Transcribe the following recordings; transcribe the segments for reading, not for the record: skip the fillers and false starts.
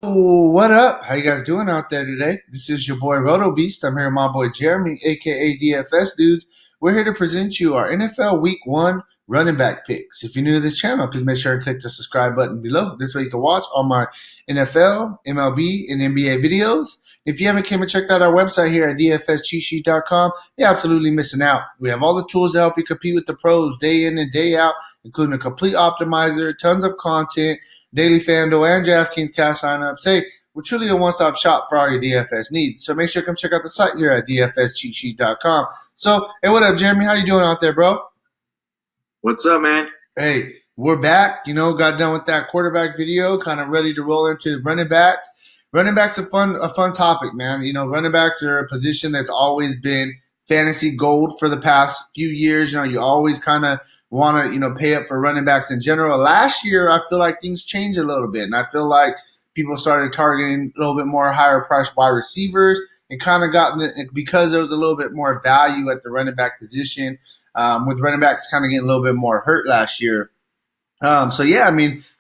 Oh, what up? How you guys doing out there today? This is your boy RotoBeast. I'm here with my boy Jeremy, aka DFSDudes. We're here to present you our NFL Week 1 running back picks. If you're new to this channel, please make sure to click the subscribe button below. This way you can watch all my NFL, MLB, and NBA videos. If you haven't came and checked out our website here at DFSCheatsheet.com, you're absolutely missing out. We have all the tools to help you compete with the pros day in and day out, including a complete optimizer, tons of content, daily FanDuel and DraftKings cash lineups. Hey, we're truly a one-stop shop for all your DFS needs. So make sure to come check out the site here at DFSCheatsheet.com. So, hey, what up, Jeremy? How you doing out there, bro? What's up, man? Hey, we're back. Got done with that quarterback video, kind of ready to roll into running backs. Running backs a fun topic, man. Running backs are a position that's always been fantasy gold for the past few years. You always kind of want to, pay up for running backs in general. Last year, I feel like things changed a little bit, and I feel like people started targeting a little bit more higher priced wide receivers and kind of because there was a little bit more value at the running back position, with running backs kind of getting a little bit more hurt last year. So yeah,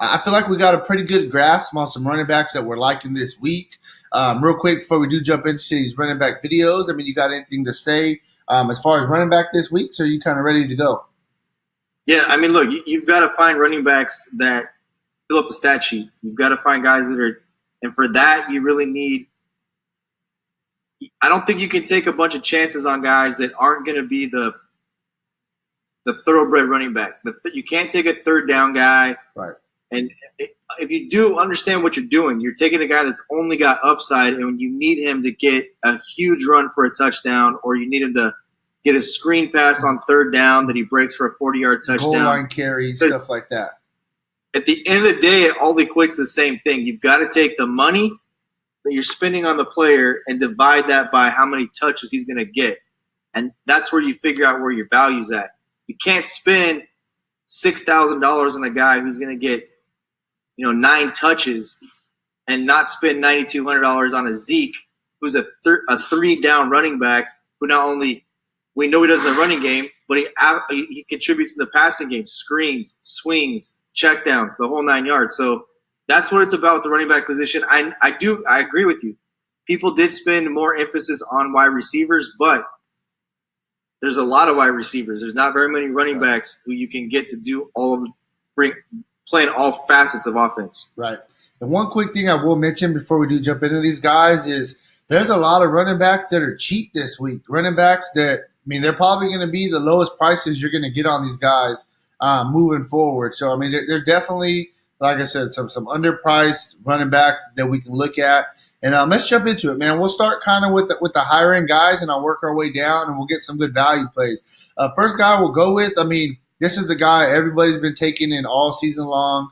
I feel like we got a pretty good grasp on some running backs that we're liking this week. Real quick before we do jump into these running back videos, you got anything to say as far as running back this week? So are you kind of ready to go? Yeah, look, you've got to find running backs that fill up the stat sheet. You've got to find guys that are, and for that, you really need. I don't think you can take a bunch of chances on guys that aren't going to be the thoroughbred running back. You can't take a third down guy. Right. And if you do understand what you're doing, you're taking a guy that's only got upside, and you need him to get a huge run for a touchdown, or you need him to get a screen pass on third down that he breaks for a 40-yard touchdown. Goal line carry, stuff like that. At the end of the day, it all equates to the same thing. You've got to take the money that you're spending on the player and divide that by how many touches he's going to get. And that's where you figure out where your value's at. You can't spend $6,000 on a guy who's going to get 9 touches and not spend $9,200 on a Zeke, who's a 3-down running back who not only – we know he does in the running game, but he contributes in the passing game, screens, swings, checkdowns, the whole 9 yards. So that's what it's about with the running back position. I agree with you. People did spend more emphasis on wide receivers, but there's a lot of wide receivers. There's not very many running backs who you can get to do playing all facets of offense. Right. And one quick thing I will mention before we do jump into these guys is there's a lot of running backs that are cheap this week. Running backs that they're probably going to be the lowest prices you're going to get on these guys moving forward. So, there's definitely, like I said, some underpriced running backs that we can look at. And let's jump into it, man. We'll start kind of with the higher end guys, and I'll work our way down, and we'll get some good value plays. First guy we'll go with, this is the guy everybody's been taking in all season long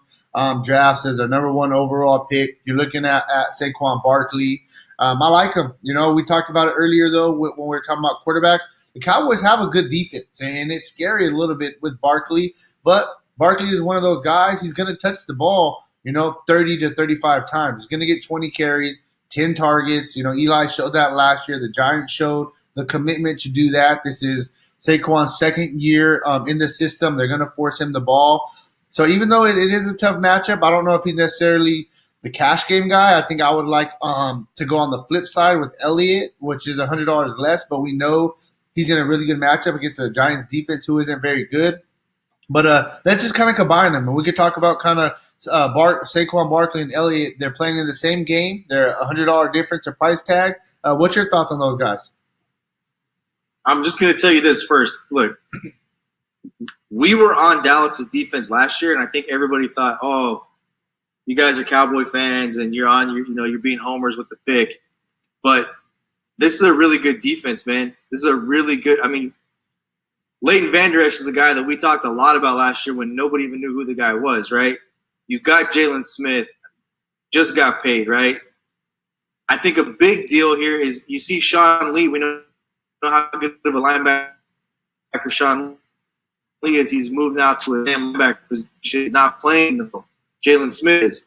drafts as their number 1 overall pick. You're looking at Saquon Barkley. I like him. We talked about it earlier, though, when we were talking about quarterbacks. The Cowboys have a good defense, and it's scary a little bit with Barkley. But Barkley is one of those guys. He's going to touch the ball, 30 to 35 times. He's going to get 20 carries, 10 targets. Eli showed that last year. The Giants showed the commitment to do that. This is Saquon's second year in the system. They're going to force him the ball. So even though it is a tough matchup, I don't know if he's necessarily the cash game guy. I think I would like to go on the flip side with Elliott, which is $100 less, but we know he's in a really good matchup against the Giants defense who isn't very good. But let's just kind of combine them. And we could talk about kind of Saquon Barkley and Elliott. They're playing in the same game. They're $100 difference of price tag. What's your thoughts on those guys? I'm just going to tell you this first. Look, we were on Dallas's defense last year, and I think everybody thought, oh, you guys are Cowboy fans, and you're being homers with the pick. But this is a really good defense, man. This is a really good – Leighton Vander Esch is a guy that we talked a lot about last year when nobody even knew who the guy was, right? You got Jalen Smith, just got paid, right? I think a big deal here is you see Sean Lee. We know how good of a linebacker Sean Lee is. He's moved now to a linebacker position. He's not playing Jalen Smith is.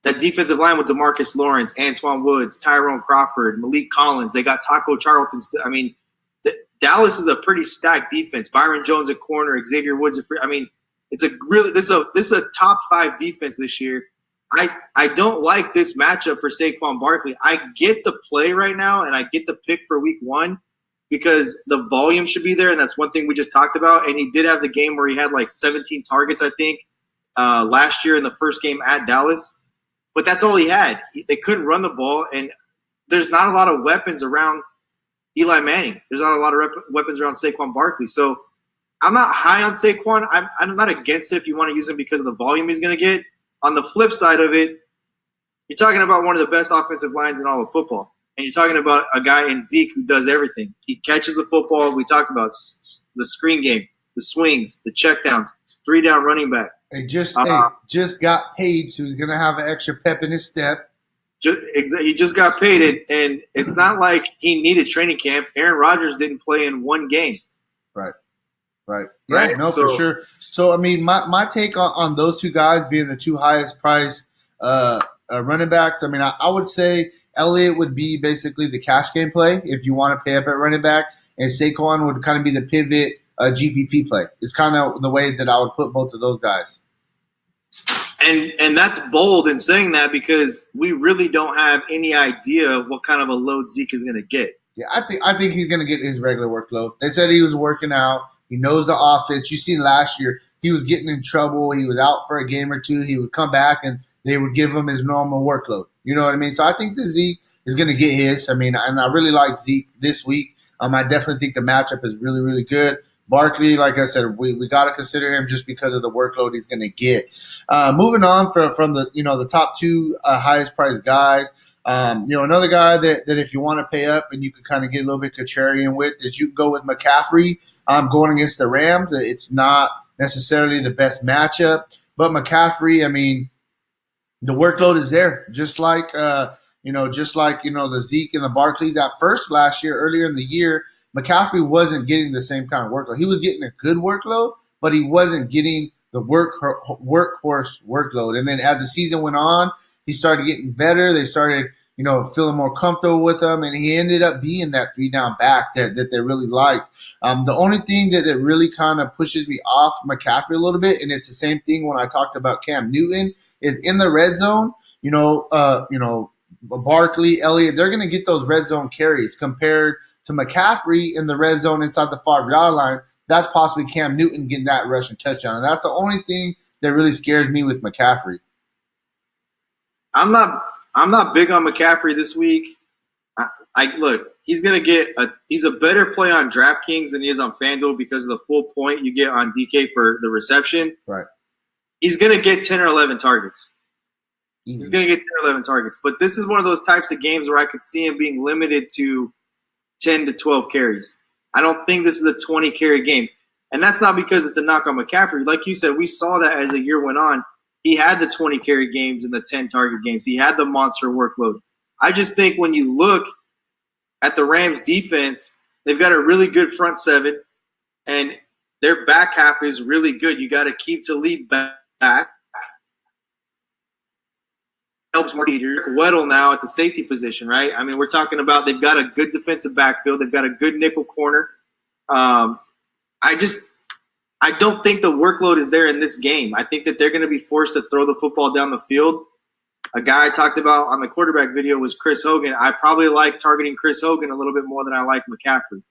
That defensive line with DeMarcus Lawrence, Antoine Woods, Tyrone Crawford, Malik Collins. They got Taco Charlton. Dallas is a pretty stacked defense. Byron Jones at corner, Xavier Woods at free. This is a top 5 defense this year. I don't like this matchup for Saquon Barkley. I get the play right now, and I get the pick for week 1 because the volume should be there, and that's one thing we just talked about. And he did have the game where he had like 17 targets, I think, last year in the first game at Dallas. But that's all he had. They couldn't run the ball, and there's not a lot of weapons around Eli Manning. There's not a lot of weapons around Saquon Barkley. So I'm not high on Saquon. I'm not against it if you want to use him because of the volume he's going to get. On the flip side of it, you're talking about one of the best offensive lines in all of football. And you're talking about a guy in Zeke who does everything. He catches the football. We talked about the screen game, the swings, the checkdowns, 3-down running back. He just got paid, so he's going to have an extra pep in his step. He just got paid, and it's not like he needed training camp. Aaron Rodgers didn't play in one game. Right. Yeah, right? For sure. So, I mean, my take on those two guys being the two highest priced running backs, I mean, I would say Elliott would be basically the cash game play if you want to pay up at running back, and Saquon would kind of be the pivot GPP play. It's kind of the way that I would put both of those guys. And that's bold in saying that because we really don't have any idea what kind of a load Zeke is going to get. Yeah, I think he's going to get his regular workload. They said he was working out. He knows the offense. You seen last year, he was getting in trouble. He was out for a game or two. He would come back, and they would give him his normal workload. You know what I mean? So I think that Zeke is going to get his. I mean, and I really like Zeke this week. I definitely think the matchup is really, really good. Barkley, like I said, we got to consider him just because of the workload he's going to get. Moving on from the top two highest priced guys. Another guy that if you want to pay up and you can kind of get a little bit contrarian with is you can go with McCaffrey going against the Rams. It's not necessarily the best matchup, but McCaffrey, I mean, the workload is there, just like the Zeke and the Barkleys at first last year, earlier in the year. McCaffrey wasn't getting the same kind of workload. He was getting a good workload, but he wasn't getting the workhorse workload. And then as the season went on, he started getting better. They started, feeling more comfortable with him, and he ended up being that 3-down back that they really liked. The only thing that really kind of pushes me off McCaffrey a little bit, and it's the same thing when I talked about Cam Newton, is in the red zone. Barkley, Elliott, they're going to get those red zone carries compared to McCaffrey in the red zone inside the 5-yard line. That's possibly Cam Newton getting that rushing touchdown, and that's the only thing that really scares me with McCaffrey. I'm not big on McCaffrey this week. Look, he's a better play on DraftKings than he is on FanDuel because of the full point you get on DK for the reception. Right. He's going to get 10 or 11 targets. Easy. He's going to get 10 or 11 targets. But this is one of those types of games where I could see him being limited to 10 to 12 carries. I don't think this is a 20-carry game. And that's not because it's a knock on McCaffrey. Like you said, we saw that as the year went on. He had the 20-carry games and the 10-target games. He had the monster workload. I just think when you look at the Rams' defense, they've got a really good front seven, and their back half is really good. You got to keep Talib back. Helps more Weddle now at the safety position, right? I mean, we're talking about they've got a good defensive backfield. They've got a good nickel corner. I don't think the workload is there in this game. I think that they're going to be forced to throw the football down the field. A guy I talked about on the quarterback video was Chris Hogan. I probably like targeting Chris Hogan a little bit more than I like McCaffrey.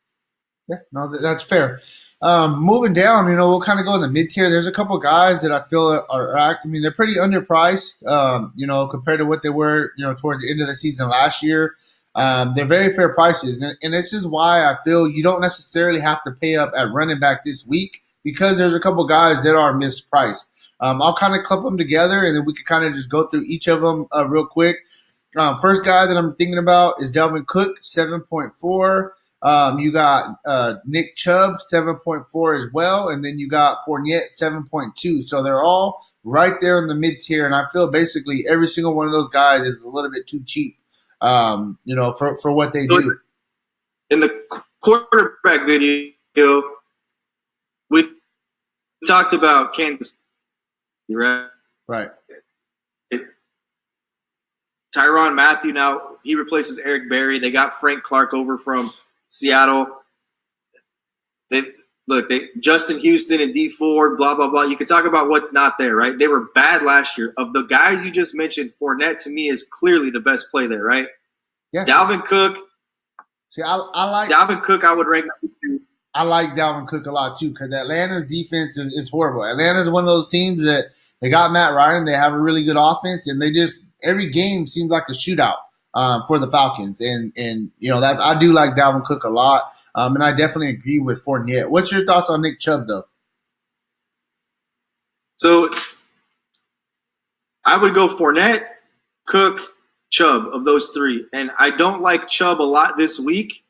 Yeah, no, that's fair. Moving down, we'll kind of go in the mid-tier. There's a couple guys that I feel they're pretty underpriced, compared to what they were, towards the end of the season last year. They're very fair prices, and this is why I feel you don't necessarily have to pay up at running back this week because there's a couple guys that are mispriced. I'll kind of clump them together, and then we can kind of just go through each of them real quick. First guy that I'm thinking about is Dalvin Cook, 7.4. You got Nick Chubb, 7.4 as well, and then you got Fournette, 7.2. So they're all right there in the mid-tier, and I feel basically every single one of those guys is a little bit too cheap, for what they do. In the quarterback video, we talked about Kansas City, right? Right. Tyrann Mathieu now, he replaces Eric Berry. They got Frank Clark over from Seattle. look, Justin Houston and D Ford, blah blah blah. You can talk about what's not there, right? They were bad last year. Of the guys you just mentioned, Fournette to me is clearly the best play there, right? Yeah. Dalvin Cook. See, I like Dalvin Cook. I would rank number 2. I like Dalvin Cook a lot too because Atlanta's defense is horrible. Atlanta's one of those teams that they got Matt Ryan. They have a really good offense, and they just every game seems like a shootout for the Falcons. And that I do like Dalvin Cook a lot, and I definitely agree with Fournette. What's your thoughts on Nick Chubb though? So I would go Fournette, Cook, Chubb of those 3, and I don't like Chubb a lot this week.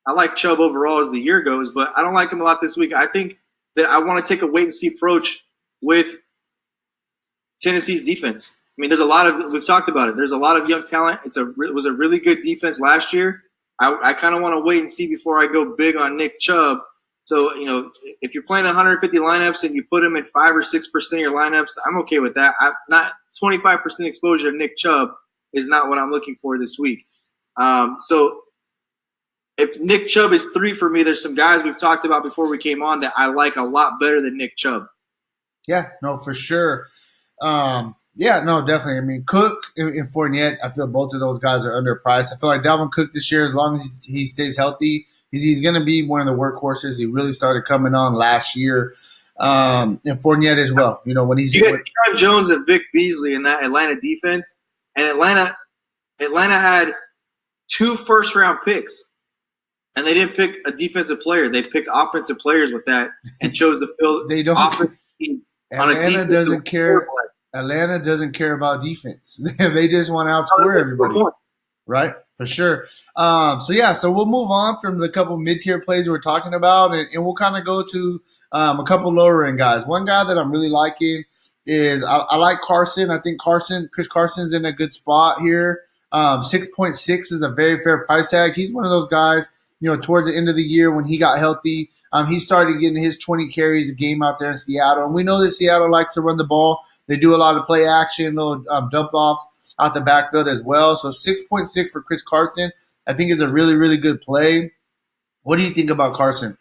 I like Chubb overall as the year goes, but I don't like him a lot this week. I think that I want to take a wait-and-see approach with Tennessee's defense. I mean, we've talked about it. There's a lot of young talent. It was a really good defense last year. I kind of want to wait and see before I go big on Nick Chubb. So, if you're playing 150 lineups and you put him in 5 or 6% of your lineups, I'm okay with that. Not 25% exposure to Nick Chubb is not what I'm looking for this week. So if Nick Chubb is 3 for me, there's some guys we've talked about before we came on that I like a lot better than Nick Chubb. Yeah, no, for sure. Yeah, no, definitely. I mean, Cook and Fournette, I feel both of those guys are underpriced. I feel like Dalvin Cook this year, as long as he stays healthy, he's going to be one of the workhorses. He really started coming on last year. And Fournette as well. When he's – You got John Jones and Vic Beasley in that Atlanta defense, and Atlanta had 2 first-round picks. And they didn't pick a defensive player. They picked offensive players with that and chose to fill offensive teams on a defensive doesn't care. Atlanta doesn't care about defense. They just want to outscore everybody. Right? For sure. So we'll move on from the couple mid-tier plays we're talking about, and we'll kind of go to a couple lower-end guys. One guy that I'm really liking is I like Carson. I think Chris Carson's in a good spot here. 6.6 is a very fair price tag. He's one of those guys – towards the end of the year when he got healthy, he started getting his 20 carries a game out there in Seattle. And we know that Seattle likes to run the ball. They do a lot of play action, little dump-offs out the backfield as well. So 6.6 for Chris Carson, I think is a really, really good play. What do you think about Carson?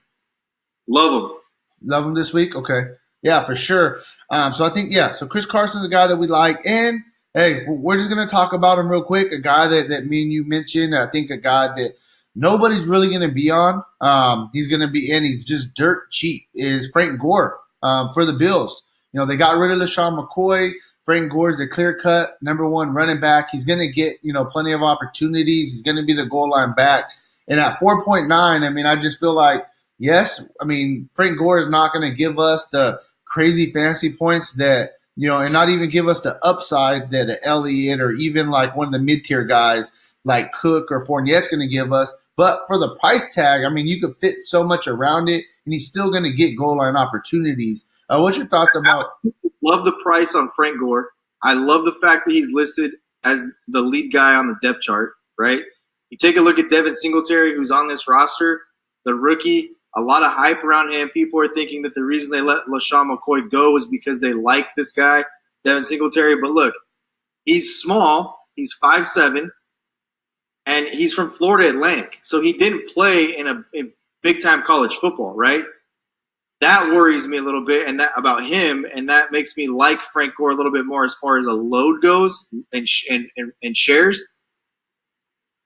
Love him. Love him this week? Okay. Yeah, for sure. So Chris Carson's a guy that we like. And, hey, we're just going to talk about him real quick, a guy that me and you mentioned. I think a guy that – nobody's really going to be on. He's going to be in. He's just dirt cheap. Is Frank Gore for the Bills. They got rid of LaShawn McCoy. Frank Gore is the clear-cut number 1 running back. He's going to get, plenty of opportunities. He's going to be the goal line back. And at 4.9, I just feel like, yes, Frank Gore is not going to give us the crazy fantasy points that, and not even give us the upside that Elliott or even like one of the mid-tier guys like Cook or Fournette's going to give us. But for the price tag, you could fit so much around it, and he's still going to get goal line opportunities. What's your thoughts about – Love the price on Frank Gore. I love the fact that he's listed as the lead guy on the depth chart, right? You take a look at Devin Singletary, who's on this roster, the rookie, a lot of hype around him. People are thinking that the reason they let LaShawn McCoy go was because they like this guy, Devin Singletary. But look, he's small. He's 5'7", and he's from Florida Atlantic. So he didn't play in big-time college football, right? That worries me a little bit about him, and that makes me like Frank Gore a little bit more as far as a load goes and shares.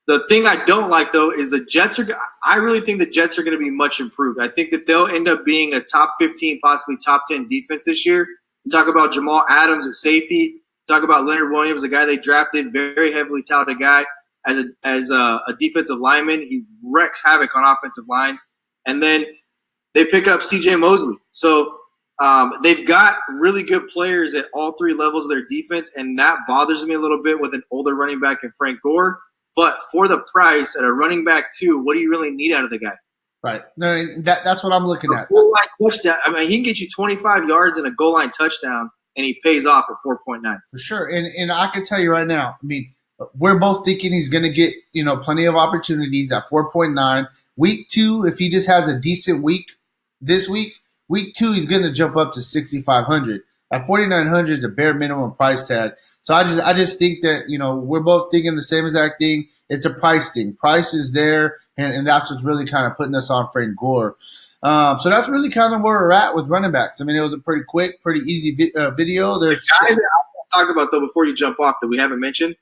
The thing I don't like, though, is the Jets I really think the Jets are going to be much improved. I think that they'll end up being a top 15, possibly top 10 defense this year. You talk about Jamal Adams at safety. Talk about Leonard Williams, a guy they drafted, very heavily touted guy as a defensive lineman. He wrecks havoc on offensive lines. And then they pick up C.J. Mosley. So they've got really good players at all 3 levels of their defense, and that bothers me a little bit with an older running back in Frank Gore. But for the price at a running back 2, what do you really need out of the guy? Right. No, that's what I'm looking at. Goal line touchdown. He can get you 25 yards and a goal line touchdown, and he pays off at 4.9. For sure. And I can tell you right now, we're both thinking he's going to get, plenty of opportunities at 4.9. Week 2, if he just has a decent week this week 2, he's going to jump up to 6,500. At 4,900, the bare minimum price tag. So I just think that, we're both thinking the same exact thing. It's a price thing. Price is there, and that's what's really kind of putting us on Frank Gore. So that's really kind of where we're at with running backs. I mean, it was a pretty quick, pretty easy video. The guy that I want to talk about, though, before you jump off that we haven't mentioned,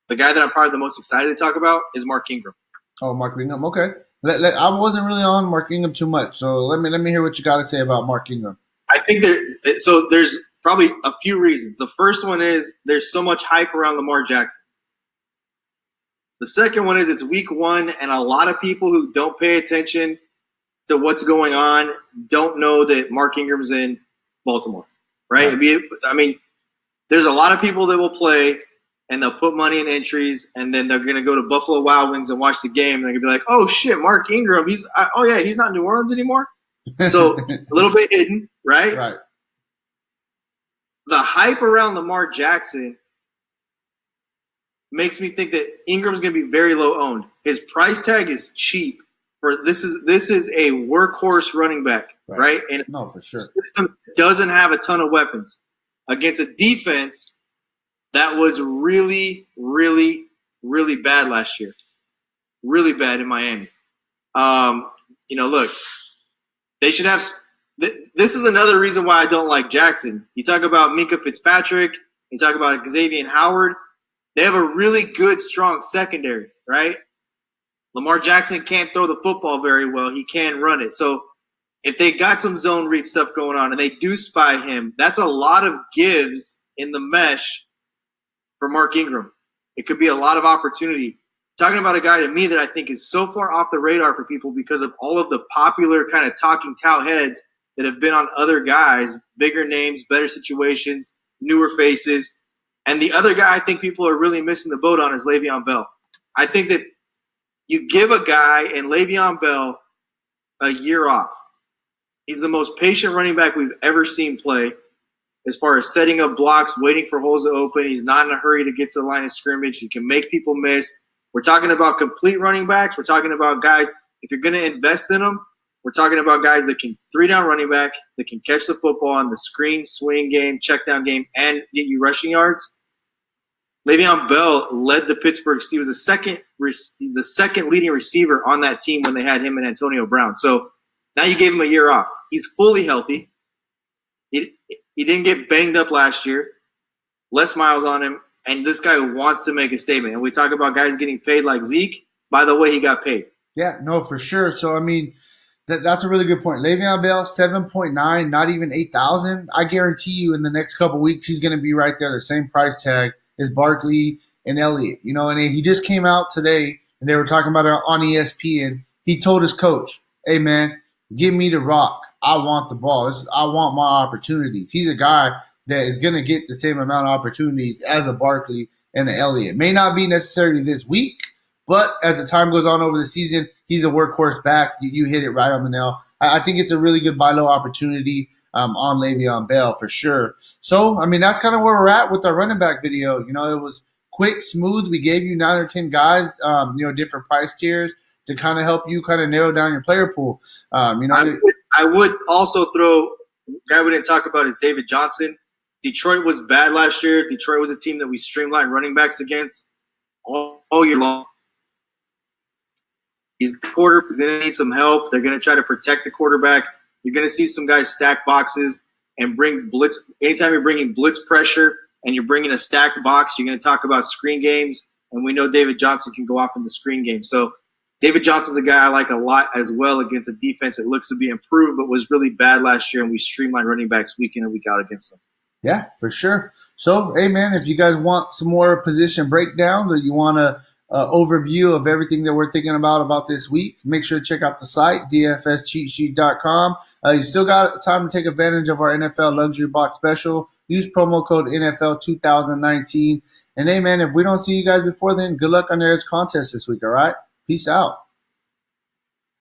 the guy that I'm probably the most excited to talk about is Mark Ingram. Oh, Mark Ingram. Okay. I wasn't really on Mark Ingram too much, so let me hear what you got to say about Mark Ingram. I think there's probably a few reasons. The first one is there's so much hype around Lamar Jackson. The second one is it's week 1, and a lot of people who don't pay attention to what's going on don't know that Mark Ingram's in Baltimore, right? I mean, there's a lot of people that will play, and they'll put money in entries, and then they're going to go to Buffalo Wild Wings and watch the game, and they're going to be like, oh, shit, Mark Ingram, he's not in New Orleans anymore? So a little bit hidden, right? Right. The hype around Lamar Jackson makes me think that Ingram's going to be very low owned. His price tag is cheap. This is a workhorse running back, right? And no, for sure. The system doesn't have a ton of weapons against a defense that was really, really, really bad last year. Really bad in Miami. Look, they should have. This is another reason why I don't like Jackson. You talk about Minka Fitzpatrick. You talk about Xavier Howard. They have a really good, strong secondary, right? Lamar Jackson can't throw the football very well. He can run it. So if they got some zone read stuff going on and they do spy him, that's a lot of gives in the mesh for Mark Ingram. It could be a lot of opportunity. Talking about a guy to me that I think is so far off the radar for people because of all of the popular kind of talking tout heads that have been on other guys, bigger names, better situations, newer faces. And the other guy I think people are really missing the boat on is Le'Veon Bell. I think that you give a guy in Le'Veon Bell a year off. He's the most patient running back we've ever seen play as far as setting up blocks, waiting for holes to open. He's not in a hurry to get to the line of scrimmage. He can make people miss. We're talking about complete running backs. We're talking about guys, if you're going to invest in them, we're talking about guys that can 3-down running back, that can catch the football in the screen, swing game, check down game, and get you rushing yards. Le'Veon Bell led the Pittsburgh. He was the second leading receiver on that team when they had him and Antonio Brown. So now you gave him a year off. He's fully healthy. He didn't get banged up last year. Less miles on him. And this guy wants to make a statement. And we talk about guys getting paid like Zeke. By the way, he got paid. Yeah, no, for sure. So, I mean, that's a really good point. Le'Veon Bell, 7.9, not even 8,000. I guarantee you in the next couple weeks he's going to be right there, the same price tag as Barkley and Elliott. And he just came out today, and they were talking about it on ESPN. He told his coach, hey, man, give me the rock. I want the ball. I want my opportunities. He's a guy that is going to get the same amount of opportunities as a Barkley and an Elliott. May not be necessarily this week, but as the time goes on over the season, he's a workhorse back. You hit it right on the nail. I think it's a really good buy low opportunity on Le'Veon Bell for sure. So, I mean, that's kind of where we're at with our running back video. It was quick, smooth. We gave you 9 or 10 guys, different price tiers to kind of help you kind of narrow down your player pool. I would also throw – a guy we didn't talk about is David Johnson. Detroit was bad last year. Detroit was a team that we streamlined running backs against all year long. He's going to need some help. They're going to try to protect the quarterback. You're going to see some guys stack boxes and bring blitz. Anytime you're bringing blitz pressure and you're bringing a stacked box, you're going to talk about screen games. And we know David Johnson can go off in the screen game. So David Johnson's a guy I like a lot as well against a defense that looks to be improved but was really bad last year, and we streamlined running backs week in and week out against them. Yeah, for sure. So, hey, man, if you guys want some more position breakdowns or you want a overview of everything that we're thinking about this week, make sure to check out the site, dfscheatsheet.com. You still got time to take advantage of our NFL Luxury Box special. Use promo code NFL 2019. And, hey, man, if we don't see you guys before then, good luck on your contest this week, all right? Peace out.